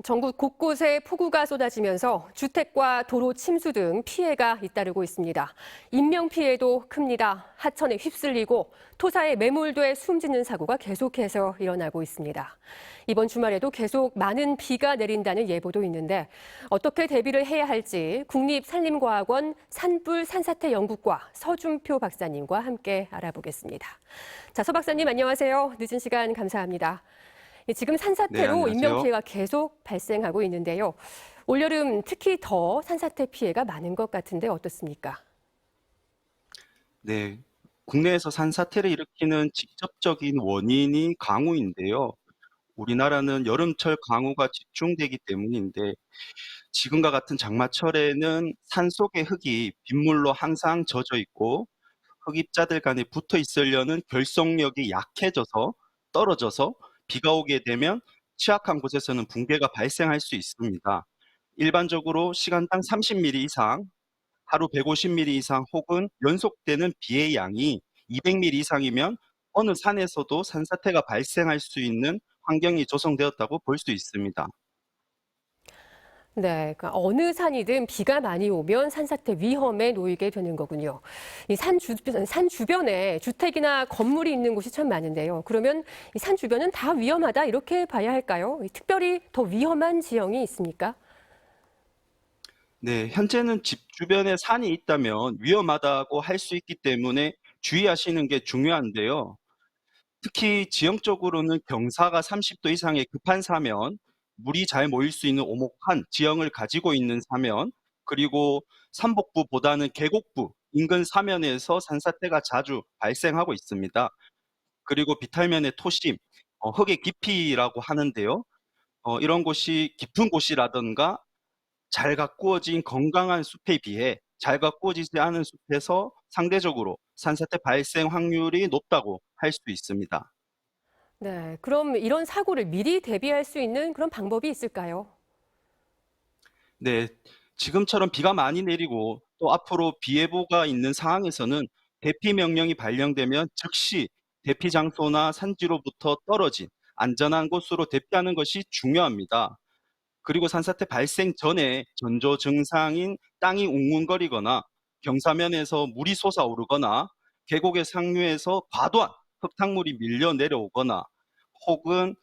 전국 곳곳에 폭우가 쏟아지면서 주택과 도로 침수 등 피해가 잇따르고 있습니다. 인명 피해도 큽니다. 하천에 휩쓸리고 토사에 매몰돼 숨지는 사고가 계속해서 일어나고 있습니다. 이번 주말에도 계속 많은 비가 내린다는 예보도 있는데 어떻게 대비를 해야 할지 국립산림과학원 산불 산사태 연구과 서준표 박사님과 함께 알아보겠습니다. 자, 서 박사님 안녕하세요. 늦은 시간 감사합니다. 지금 네, 산사태로 안녕하세요. 인명피해가 계속 발생하고 있는데요. 올여름 특히 더 산사태 피해가 많은 것 같은데 어떻습니까? 네, 국내에서 산사태를 일으키는 직접적인 원인이 강우인데요. 우리나라는 여름철 강우가 집중되기 때문인데 지금과 같은 장마철에는 산속의 흙이 빗물로 항상 젖어 있고 흙입자들 간에 붙어 있으려는 결속력이 약해져서 떨어져서 비가 오게 되면 취약한 곳에서는 붕괴가 발생할 수 있습니다. 일반적으로 시간당 30mm 이상 하루 150mm 이상 혹은 연속되는 비의 양이 200mm 이상이면 어느 산에서도 산사태가 발생할 수 있는 환경이 조성되었다고 볼 수 있습니다. 네, 그러니까 어느 산이든 비가 많이 오면 산사태 위험에 놓이게 되는 거군요. 이 산 주변에 주택이나 건물이 있는 곳이 참 많은데요. 그러면 이 산 주변은 다 위험하다 이렇게 봐야 할까요? 특별히 더 위험한 지형이 있습니까? 네, 현재는 집 주변에 산이 있다면 위험하다고 할 수 있기 때문에 주의하시는 게 중요한데요. 특히 지형적으로는 경사가 30도 이상의 급한 사면, 물이 잘 모일 수 있는 오목한 지형을 가지고 있는 사면, 그리고 산복부보다는 계곡부, 인근 사면에서 산사태가 자주 발생하고 있습니다. 그리고 비탈면의 토심, 흙의 깊이라고 하는데요. 이런 곳이 깊은 곳이라든가 잘 가꾸어진 건강한 숲에 비해 잘 가꾸어지지 않은 숲에서 상대적으로 산사태 발생 확률이 높다고 할 수 있습니다. 네, 그럼 이런 사고를 미리 대비할 수 있는 그런 방법이 있을까요? 네, 지금처럼 비가 많이 내리고 또 앞으로 비 예보가 있는 상황에서는 대피 명령이 발령되면 즉시 대피 장소나 산지로부터 떨어진 안전한 곳으로 대피하는 것이 중요합니다. 그리고 산사태 발생 전에 전조 증상인 땅이 웅웅거리거나 경사면에서 물이 솟아오르거나 계곡의 상류에서 과도한 흙탕물이 밀려 내려오거나 혹은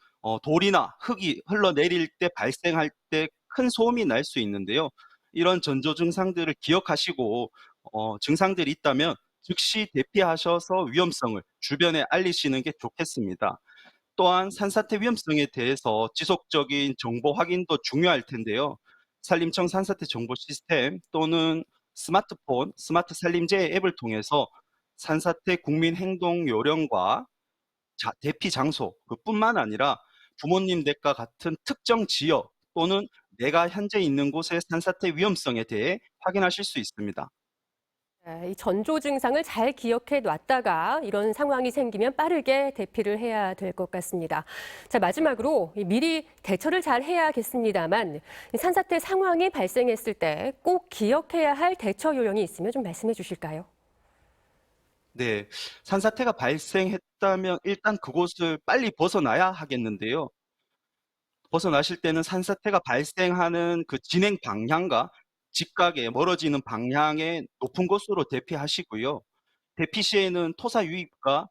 돌이나 흙이 흘러내릴 때 발생할 때 큰 소음이 날 수 있는데요. 이런 전조 증상들을 기억하시고 증상들이 있다면 즉시 대피하셔서 위험성을 주변에 알리시는 게 좋겠습니다. 또한 산사태 위험성에 대해서 지속적인 정보 확인도 중요할 텐데요. 산림청 산사태 정보 시스템 또는 스마트폰, 스마트 산림제 앱을 통해서 산사태 국민 행동 요령과 대피 장소 그뿐만 아니라 부모님 댁과 같은 특정 지역 또는 내가 현재 있는 곳의 산사태 위험성에 대해 확인하실 수 있습니다. 네, 이 전조 증상을 잘 기억해 놨다가 이런 상황이 생기면 빠르게 대피를 해야 될 것 같습니다. 자, 마지막으로 미리 대처를 잘 해야겠습니다만 이 산사태 상황이 발생했을 때 꼭 기억해야 할 대처 요령이 있으면 좀 말씀해 주실까요? 네, 산사태가 발생했다면 일단 그곳을 빨리 벗어나야 하겠는데요. 벗어나실 때는 산사태가 발생하는 그 진행 방향과 직각에 멀어지는 방향의 높은 곳으로 대피하시고요. 대피 시에는 토사 유입과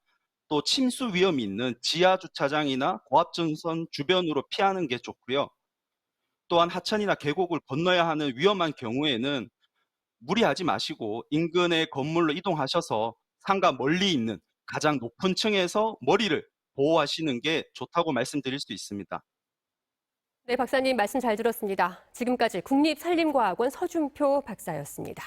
또 침수 위험이 있는 지하 주차장이나 고압전선 주변으로 피하는 게 좋고요. 또한 하천이나 계곡을 건너야 하는 위험한 경우에는 무리하지 마시고 인근의 건물로 이동하셔서 산과 멀리 있는 가장 높은 층에서 머리를 보호하시는 게 좋다고 말씀드릴 수 있습니다. 네, 박사님 말씀 잘 들었습니다. 지금까지 국립산림과학원 서준표 박사였습니다.